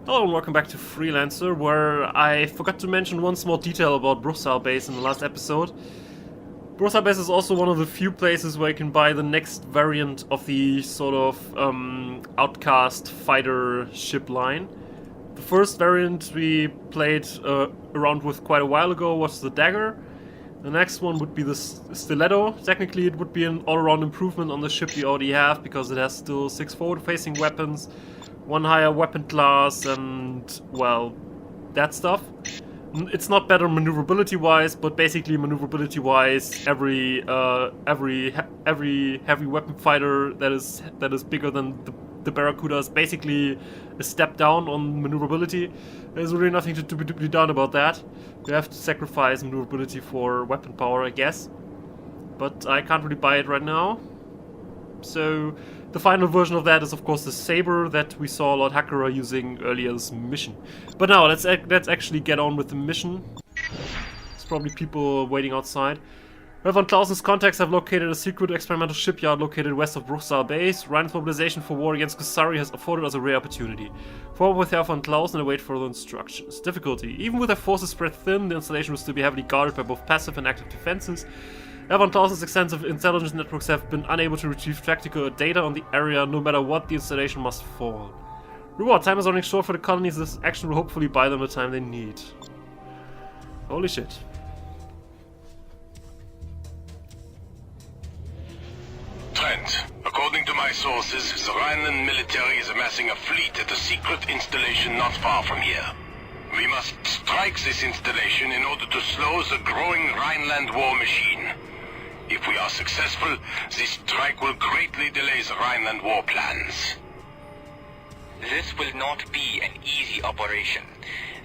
Hello and welcome back to Freelancer, where I forgot to mention one small detail about Bruchsal Base in the last episode. Bruchsal Base is also one of the few places where you can buy the next variant of the sort of outcast fighter ship line. The first variant we played around with quite a while ago was the Dagger. The next one would be the Stiletto. Technically it would be an all-around improvement on the ship we already have, because it has still 6 forward-facing weapons, 1 higher weapon class, and, well, that stuff. It's not better maneuverability-wise, but basically maneuverability-wise, every heavy weapon fighter that is bigger than the Barracuda is basically a step down on maneuverability. There's really nothing to be done about that. You have to sacrifice maneuverability for weapon power, I guess. But I can't really buy it right now. So the final version of that is of course the Saber that we saw Lord Hakura using earlier this mission. But now let's actually get on with the mission. There's probably people waiting outside. Herr von Clausen's contacts have located a secret experimental shipyard located west of Bruchsal Base. Rheinland's mobilization for war against Kusari has afforded us a rare opportunity. Forward with Herr von Clausen and await further instructions. Difficulty. Even with their forces spread thin, the installation will still be heavily guarded by both passive and active defenses. Herr von Clausen's extensive intelligence networks have been unable to retrieve tactical data on the area. No matter what, the installation must fall. Reward. Time is running short for the colonies. This action will hopefully buy them the time they need. Holy shit. Trent, according to my sources, the Rhineland military is amassing a fleet at a secret installation not far from here. We must strike this installation in order to slow the growing Rhineland war machine. If we are successful, this strike will greatly delay the Rhineland war plans. This will not be an easy operation.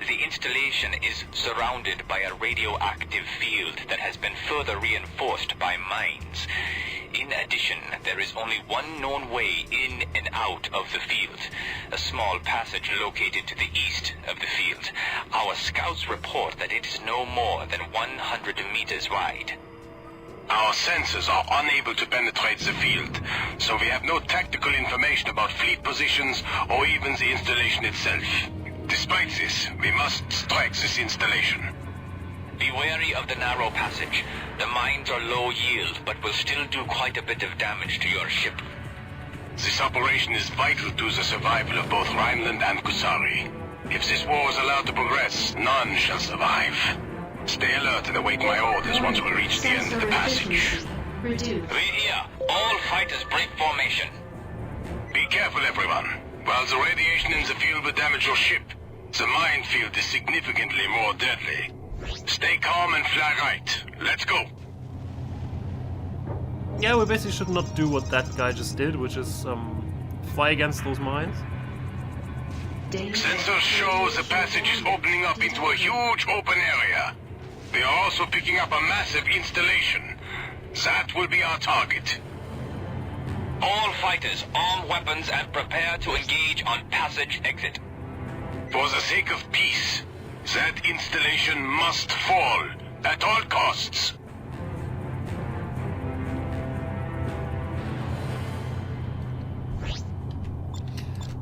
The installation is surrounded by a radioactive field that has been further reinforced by mines. In addition, there is only one known way in and out of the field, a small passage located to the east of the field. Our scouts report that it is no more than 100 meters wide. Our sensors are unable to penetrate the field, so we have no tactical information about fleet positions or even the installation itself. Despite this, we must strike this installation. Be wary of the narrow passage. The mines are low yield, but will still do quite a bit of damage to your ship. This operation is vital to the survival of both Rhineland and Kusari. If this war is allowed to progress, none shall survive. Stay alert and await my orders once we reach the end of the passage. We hear. All fighters break formation. Be careful, everyone. While the radiation in the field will damage your ship, the minefield is significantly more deadly. Stay calm and fly right. Let's go. Yeah, we basically should not do what that guy just did, which is fly against those mines. Sensors show the passage is opening up into a huge open area. They are also picking up a massive installation. That will be our target. All fighters, arm weapons and prepare to engage on passage exit. For the sake of peace, that installation must fall at all costs.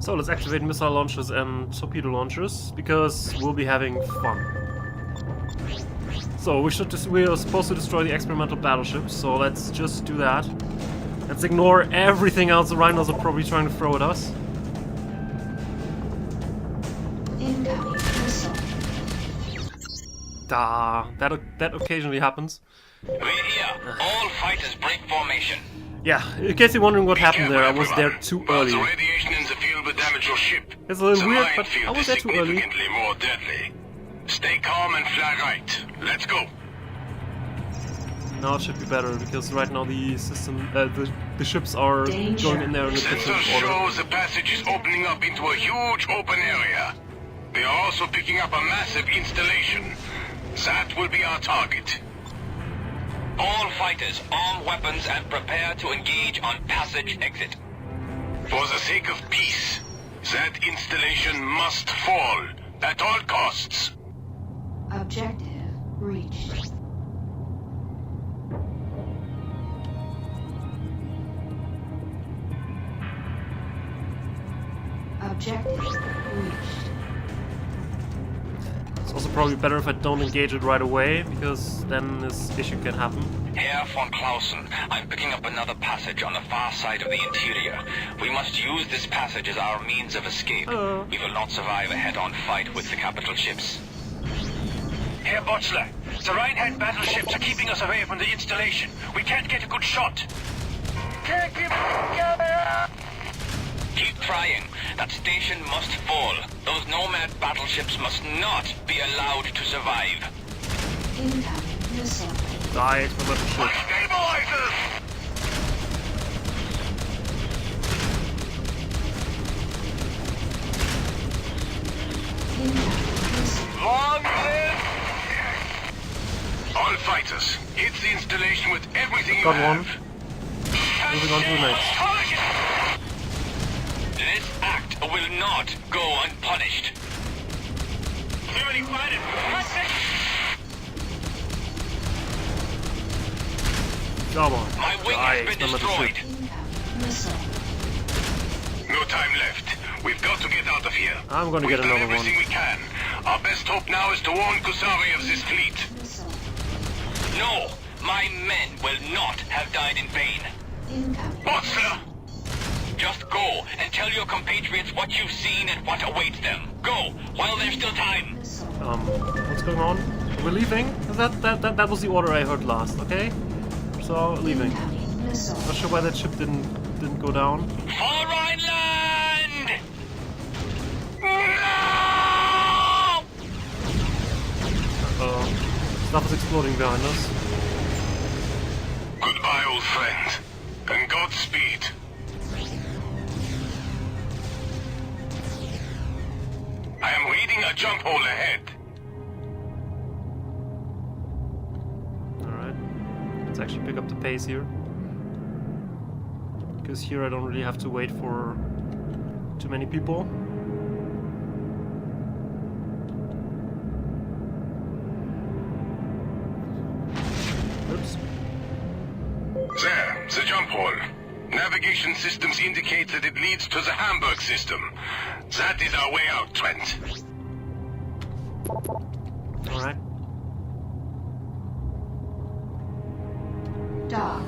So let's activate missile launchers and torpedo launchers, because we'll be having fun. So we are supposed to destroy the experimental battleship, so let's just do that. Let's ignore everything else the Rhinos are probably trying to throw at us. Incoming missile. That occasionally happens. We hear. All fighters break formation. Yeah, in case you're wondering what happened there, I was there too early. The radiation in the field will damage your ship. It's a little the weird, but minefield I was is there too early. significantly more deadly. Stay calm and fly right. Let's go. Now it should be better, because right now the system, the ships are going in there in a different Sensors order. show the passage is opening up into a huge open area. They are also picking up a massive installation. That will be our target. All fighters, arm weapons and prepare to engage on passage exit. For the sake of peace, that installation must fall at all costs. Objective reached. Objective reached. probably better if I don't engage it right away, because then this issue can happen. Herr von Clausen, I'm picking up another passage on the far side of the interior. We must use this passage as our means of escape. We will not survive a head-on fight with the capital ships. Herr Botzler, the Rheinland battleships are keeping us away from the installation. We can't get a good shot. Can't keep together! Keep trying. That station must fall. Those nomad battleships must not be allowed to survive. Incoming missile. Die, experimental ship. Stabilizers! Incoming missile. Long live! All fighters, hit the installation with everything you Got have. one. Moving on to the next. This act will not go unpunished. Too many fighters. Come on. My wing Die, has been experimental destroyed. ship. Incoming missile. No time left. We've got to get out of here. I'm gonna get We've done another one. everything we can. Our best hope now is to warn Kusari of this fleet. Missile. No, my men will not have died in vain. Incoming. Botzler! Just go and tell your compatriots what you've seen and what awaits them. Go, while there's still time. Missile. What's going on? We're leaving? That was the order I heard last, okay? So, leaving. Incoming missile. Not sure why that ship didn't go down. For Rheinland! Uh-oh. Stuff is exploding behind us. Goodbye, old friend. And Godspeed. I am reading a jump hole ahead. Alright. Let's actually pick up the pace here. Because here I don't really have to wait for too many people. Oops. There, the jump hole. Navigation systems indicate that it leads to the Hamburg system. That is our way out, Trent. Alright. Dock.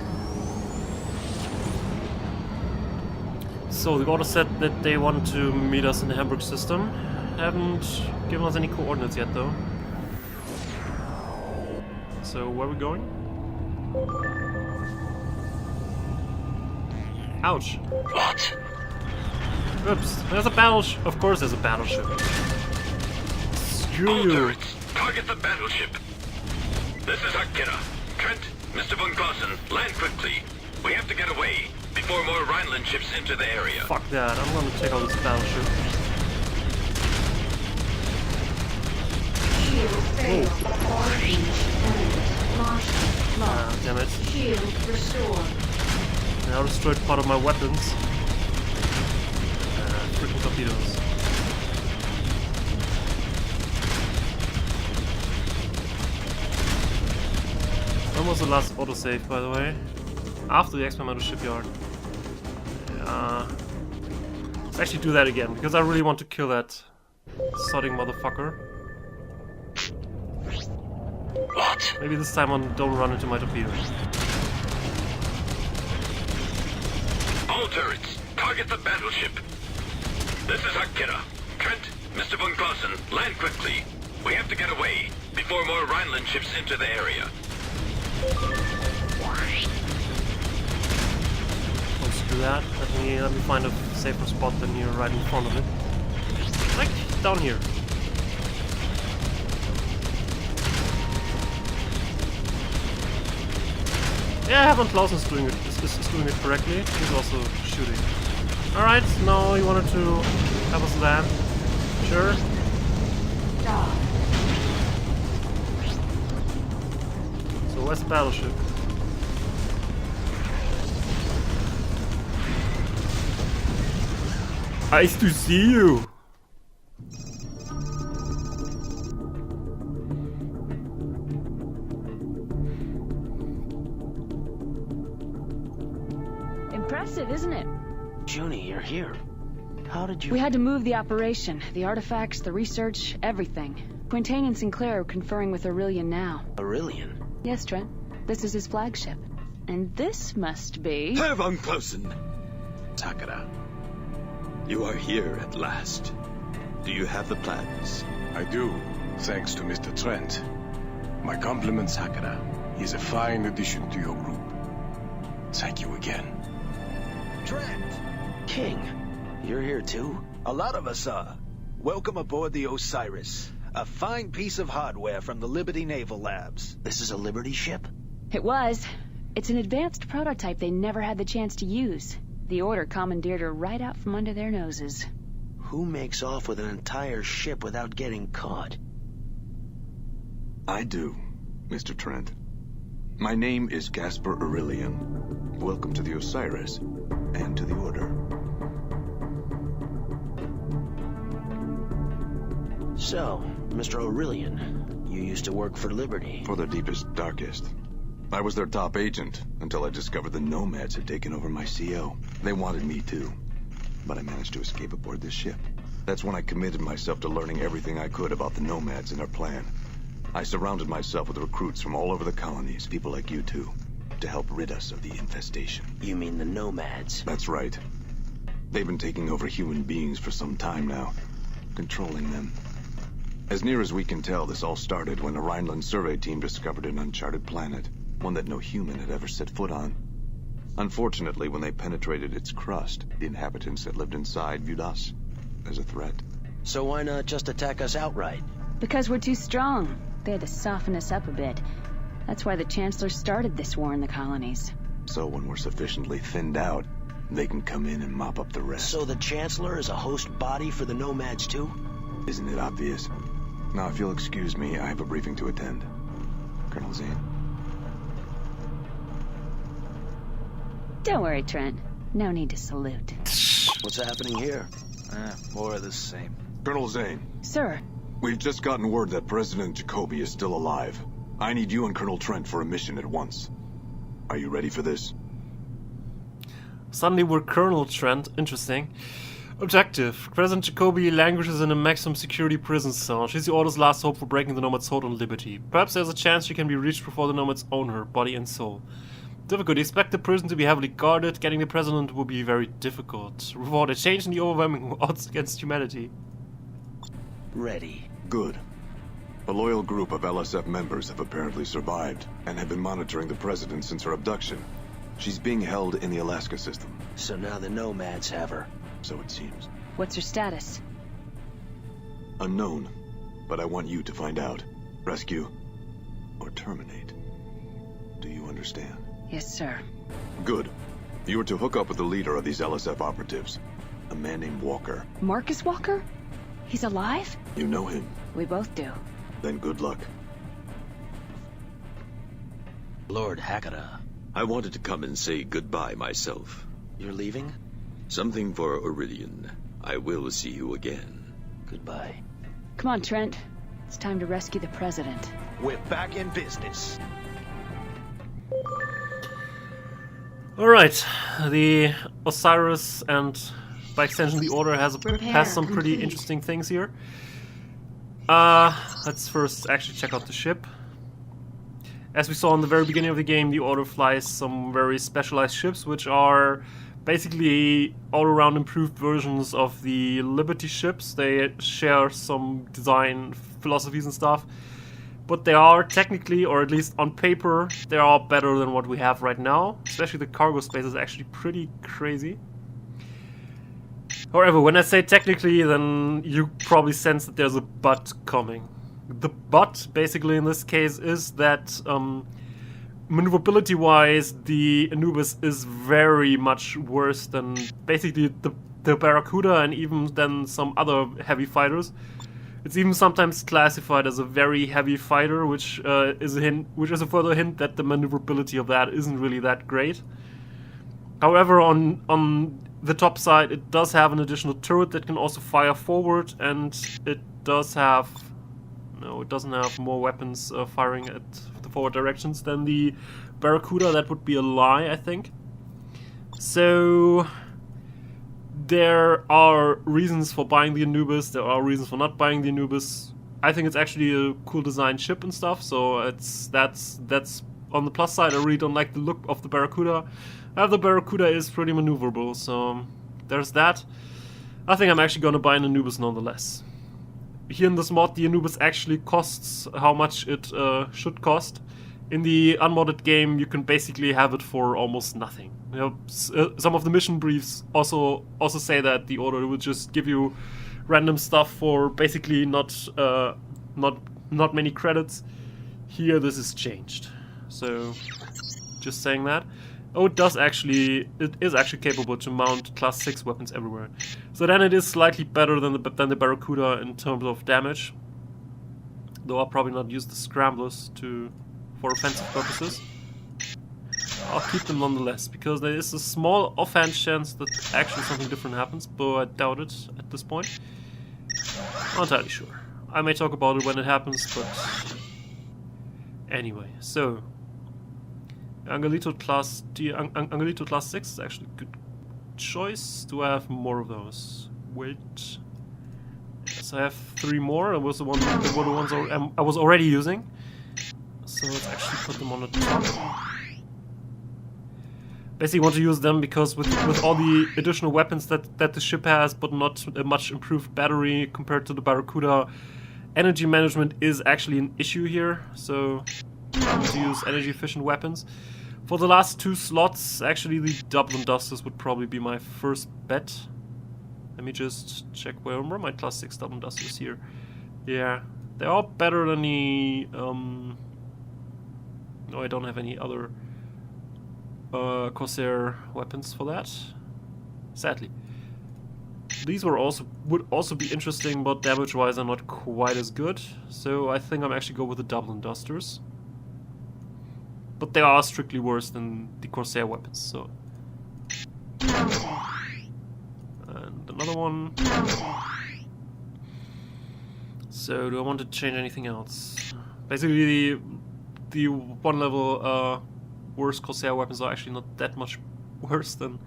So the order said that they want to meet us in the Hamburg system. Haven't given us any coordinates yet though. So where are we going? Ouch. What? Oops. There's a battleship. Of course there's a battleship. Screw All you. turrets, target the battleship. This is Akira. Trent, Mr. von Clausen, land quickly. We have to get away before more Rheinland ships enter the area. Fuck that. I'm gonna check out this battleship. Shield failed. All breach imminent. Launch. Ah, Locked. damn it. Shield restored. Now destroyed part of my weapons. Freaking torpedoes. When was the last autosave, by the way? After the experimental shipyard. Yeah. Let's actually do that again, because I really want to kill that sodding motherfucker. What? Maybe this time I don't run into my torpedoes. All turrets, target the battleship. This is Akira. Trent, Mr. von Clausen, land quickly. We have to get away before more Rheinland ships enter the area. Let's do that. Let me find a safer spot than here, right in front of it. Like down here. Yeah, von Clausen's doing it. Is doing it correctly. He's also shooting. All right, now you wanted to have us land. Sure. Dock. So where's the battleship? Nice to see you. Impressive, isn't it? Junie, you're here. How did you... We had to move the operation. The artifacts, the research, everything. Quintain and Sinclair are conferring with Aurelian now. Aurelian? Yes, Trent. This is his flagship. And this must be... Herr von Clausen! Takara, you are here at last. Do you have the plans? I do, thanks to Mr. Trent. My compliments, Takara. He's a fine addition to your group. Thank you again. Trent! King, you're here too? A lot of us are. Welcome aboard the Osiris. A fine piece of hardware from the Liberty Naval Labs. This is a Liberty ship? It was. It's an advanced prototype they never had the chance to use. The Order commandeered her right out from under their noses. Who makes off with an entire ship without getting caught? I do, Mr. Trent. My name is Gaspar Aurelian. Welcome to the Osiris, and to the Order. So, Mr. Aurelian, you used to work for Liberty. For the deepest, darkest. I was their top agent, until I discovered the Nomads had taken over my CO. They wanted me too, but I managed to escape aboard this ship. That's when I committed myself to learning everything I could about the Nomads and their plan. I surrounded myself with recruits from all over the colonies, people like you two, to help rid us of the infestation. You mean the Nomads? That's right. They've been taking over human beings for some time now, controlling them. As near as we can tell, this all started when a Rheinlands survey team discovered an uncharted planet, one that no human had ever set foot on. Unfortunately, when they penetrated its crust, the inhabitants that lived inside viewed us as a threat. So why not just attack us outright? Because we're too strong. They had to soften us up a bit. That's why the Chancellor started this war in the colonies. So when we're sufficiently thinned out, they can come in and mop up the rest. So the Chancellor is a host body for the Nomads too? Isn't it obvious? Now, if you'll excuse me, I have a briefing to attend. Colonel Zane. Don't worry, Trent. No need to salute. What's happening here? More of the same. Colonel Zane, Sir, we've just gotten word that President Jacoby is still alive. I need you and Colonel Trent for a mission at once. Are you ready for this? Suddenly we're Colonel Trent. Interesting. Objective. President Jacoby languishes in a maximum security prison cell. She's the Order's last hope for breaking the Nomad's hold on Liberty. Perhaps there's a chance she can be reached before the Nomads own her, body and soul. Difficult. Expect the prison to be heavily guarded. Getting the President will be very difficult. Reward a change in the overwhelming odds against humanity. Ready. Good. A loyal group of LSF members have apparently survived, and have been monitoring the President since her abduction. She's being held in the Alaska system. So now the Nomads have her. So it seems. what's her status? Unknown, but I want you to find out. Rescue or terminate. Do you understand? Yes, sir. Good. You are to hook up with the leader of these LSF operatives, a man named Walker. Marcus Walker? He's alive? You know him. We both do. Then good luck. Lord Hakata. I wanted to come and say goodbye myself. You're leaving? Something for Aurelian. I will see you again. Goodbye. Come on, Trent. It's time to rescue the President. We're back in business. Alright, the Osiris and by extension the Order has Repair some pretty complete. interesting things here. Let's first actually check out the ship. As we saw in the very beginning of the game, the Order flies some very specialized ships, which are basically all-around improved versions of the Liberty ships. They share some design philosophies and stuff, but they are technically, or at least on paper, they are better than what we have right now. Especially the cargo space is actually pretty crazy. However, when I say technically, then you probably sense that there's a but coming. The but, basically in this case, is that maneuverability-wise, the Anubis is very much worse than basically the Barracuda and even than some other heavy fighters. It's even sometimes classified as a very heavy fighter, which is a further hint that the maneuverability of that isn't really that great. However, on the top side, it does have an additional turret that can also fire forward, and it does have... No, it doesn't have more weapons firing at the forward directions than the Barracuda. That would be a lie, I think. So there are reasons for buying the Anubis, there are reasons for not buying the Anubis. I think it's actually a cool design ship and stuff, so that's on the plus side. I really don't like the look of the Barracuda. The Barracuda is pretty maneuverable, so there's that. I think I'm actually gonna buy an Anubis nonetheless. Here in this mod, the Anubis actually costs how much it should cost. In the unmodded game, you can basically have it for almost nothing. You know, some of the mission briefs also say that the order will just give you random stuff for basically not many credits. Here, this is changed. So, just saying that. Oh, it is actually capable to mount class 6 weapons everywhere. So then it is slightly better than the Barracuda in terms of damage. Though I'll probably not use the scramblers for offensive purposes. I'll keep them nonetheless, because there is a small offhand chance that actually something different happens, but I doubt it at this point. Not entirely sure. I may talk about it when it happens, but anyway, so Angelito class 6 is actually a good choice. Do I have more of those? Wait. Yes, I have 3 more. They were the ones I was already using. So let's actually put them on the top. Basically want to use them because with all the additional weapons that the ship has, but not a much improved battery compared to the Barracuda, energy management is actually an issue here. So I want to use energy efficient weapons. For the last 2 slots, actually the Dublin Dusters would probably be my first bet. Let me just check where are my class 6 Dublin Dusters here. Yeah, they are better than the no, I don't have any other Corsair weapons for that, sadly. These would also be interesting, but damage-wise are not quite as good. So I think I'm actually go with the Dublin Dusters. But they are strictly worse than the Corsair weapons, so. And another one. So do I want to change anything else? Basically the one level worse Corsair weapons are actually not that much worse than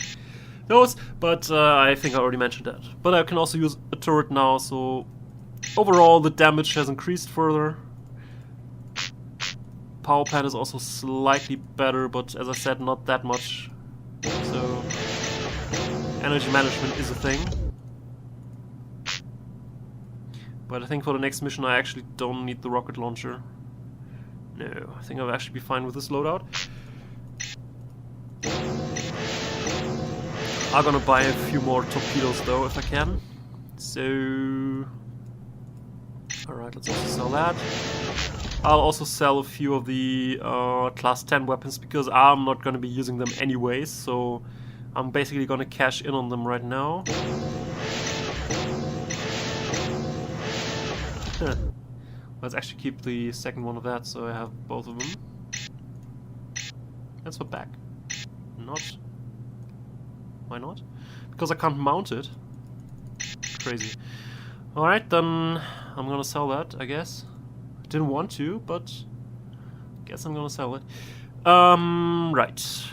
those, but I think I already mentioned that. But I can also use a turret now, so overall the damage has increased further. Power pad is also slightly better, but as I said, not that much. So energy management is a thing. But I think for the next mission I actually don't need the rocket launcher. No, I think I'll actually be fine with this loadout. I'm gonna buy a few more torpedoes though, if I can. So alright, let's also sell that. I'll also sell a few of the class 10 weapons, because I'm not gonna be using them anyways, so I'm basically gonna cash in on them right now. Let's actually keep the second one of that, so I have both of them. Let's swap back. Not. Why not? Because I can't mount it. Crazy. Alright, then I'm gonna sell that, I guess. I didn't want to, but I guess I'm gonna sell it. Right.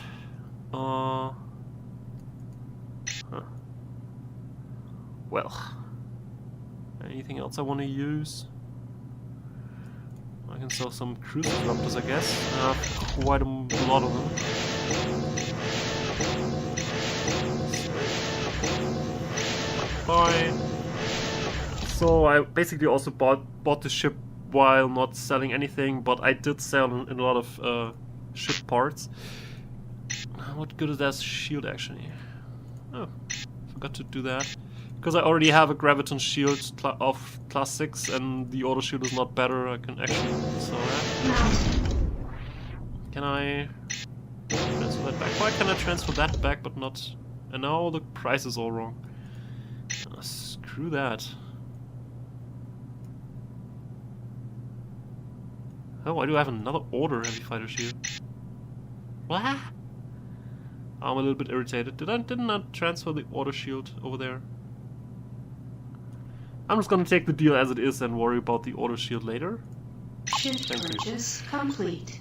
Well. Anything else I want to use? I can sell some cruise disruptors, I guess. I have quite a lot of them. Bye. So I basically also bought the ship while not selling anything, but I did sell in a lot of ship parts. What good is that shield actually? Oh, forgot to do that. Because I already have a graviton shield of class 6 and the auto shield is not better, I can actually sell that. Can I transfer that back? Why can I transfer that back but not... And now the price is all wrong. Screw that. Oh, why do I have another order heavy fighter shield? What? I'm a little bit irritated. Didn't I transfer the auto shield over there? I'm just gonna take the deal as it is and worry about the auto shield later. Ship purchase complete.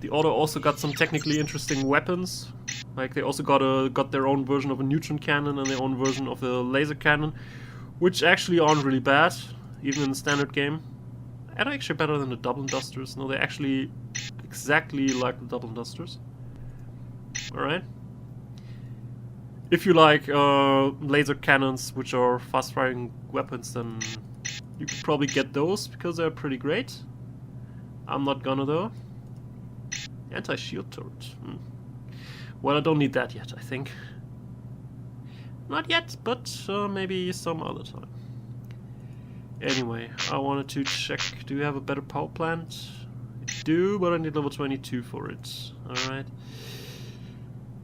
The auto also got some technically interesting weapons. Like, they also got their own version of a neutron cannon and their own version of the laser cannon, which actually aren't really bad, even in the standard game. And actually better than the double dusters. No, they're actually exactly like the double dusters. Alright. If you like laser cannons, which are fast-firing weapons, then you could probably get those, because they're pretty great. I'm not gonna, though. Anti-shield turret. Well, I don't need that yet, I think. Not yet, but maybe some other time. Anyway, I wanted to check, do we have a better power plant? I do, but I need level 22 for it. Alright.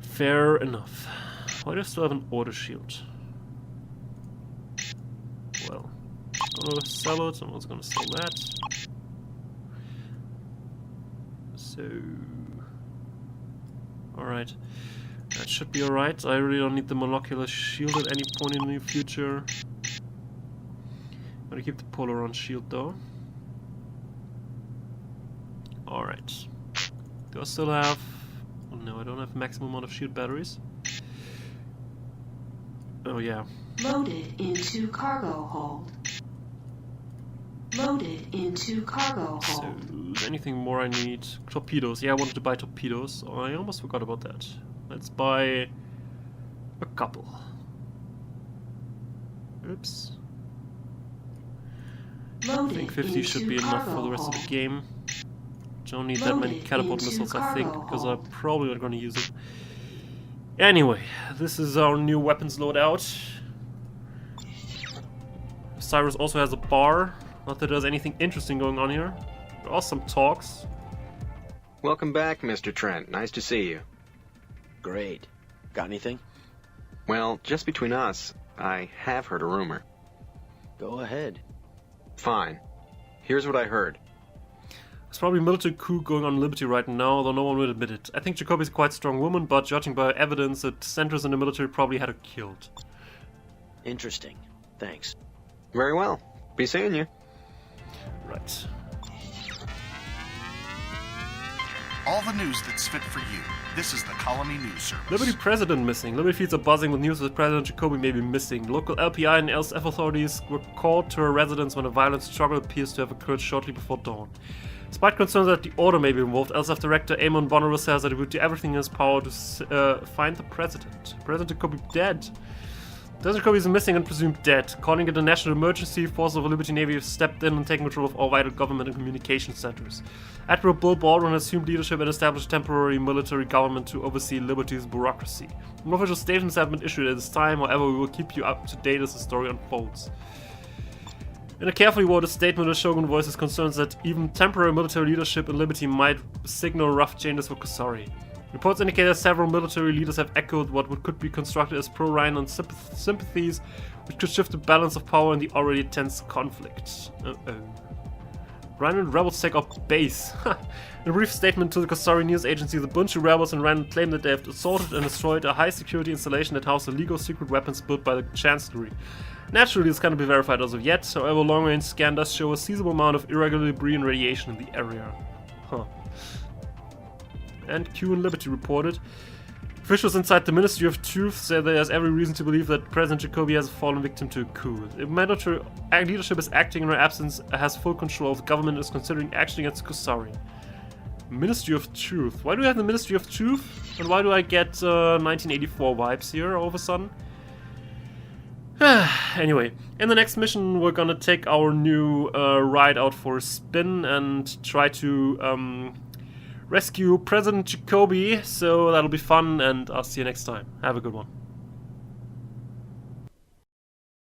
Fair enough. Why do I still have an auto shield? Well, I'm gonna sell it, I'm also gonna sell that. So... Alright. That should be alright. I really don't need the molecular shield at any point in the near future. I'm gonna keep the Polaron shield though. Alright. Do I still have... Oh no, I don't have maximum amount of shield batteries. Oh yeah. Loaded into cargo hold. Loaded into cargo hold. So, anything more I need? Torpedoes. Yeah, I wanted to buy torpedoes. Oh, I almost forgot about that. Let's buy a couple. Oops. Loaded I think 50 should be enough for the rest of the game. Don't need that many catapult missiles, I think, because I'm probably not going to use it. Anyway, this is our new weapons loadout. Cyrus also has a bar. Not that there's anything interesting going on here. There are some talks. Welcome back, Mr. Trent. Nice to see you. Great. Got anything? Well, just between us, I have heard a rumor. Go ahead. Fine. Here's what I heard. There's probably a military coup going on in Liberty right now, although no one would admit it. I think Jacobi's a quite strong woman, but judging by evidence, that centers in the military probably had her killed. Interesting. Thanks. Very well. Be seeing you. Right. All the news that's fit for you. This is the Colony News Service. Liberty President missing. Liberty fields are buzzing with news that President Jacobi may be missing. Local LPI and LSF authorities were called to her residence when a violent struggle appears to have occurred shortly before dawn. Despite concerns that the Order may be involved, LSF Director Amon Bonner says that he would do everything in his power to find the President. President Jacobi dead. President Jacobi is missing and presumed dead. Calling it a national emergency, forces of the Liberty Navy have stepped in and taken control of all vital government and communication centers. Admiral Bill Baldwin has assumed leadership and established a temporary military government to oversee Liberty's bureaucracy. No official statements have been issued at this time, however we will keep you up to date as the story unfolds. In a carefully worded statement, the Shogun voices concerns that even temporary military leadership in Liberty might signal rough changes for Kusari. Reports indicate that several military leaders have echoed what could be constructed as pro-Rheinland sympathies, which could shift the balance of power in the already tense conflict. Rheinland rebels take up base. In a brief statement to the Kusari news agency, the Bunchu rebels in Rheinland claim that they have assaulted and destroyed a high-security installation that housed illegal secret weapons built by the Chancellery. Naturally, this cannot be verified as of yet, however, long-range scan does show a seizable amount of irregular debris and radiation in the area. And Q and Liberty reported. Officials inside the Ministry of Truth say there is every reason to believe that President Jacobi has fallen victim to a coup. The military leadership is acting in her absence, has full control of the government, and is considering action against Kusari. Ministry of Truth. Why do we have the Ministry of Truth? And why do I get 1984 vibes here all of a sudden? Anyway, in the next mission we're gonna take our new ride out for a spin and try to rescue President Jacobi, so that'll be fun, and I'll see you next time. Have a good one.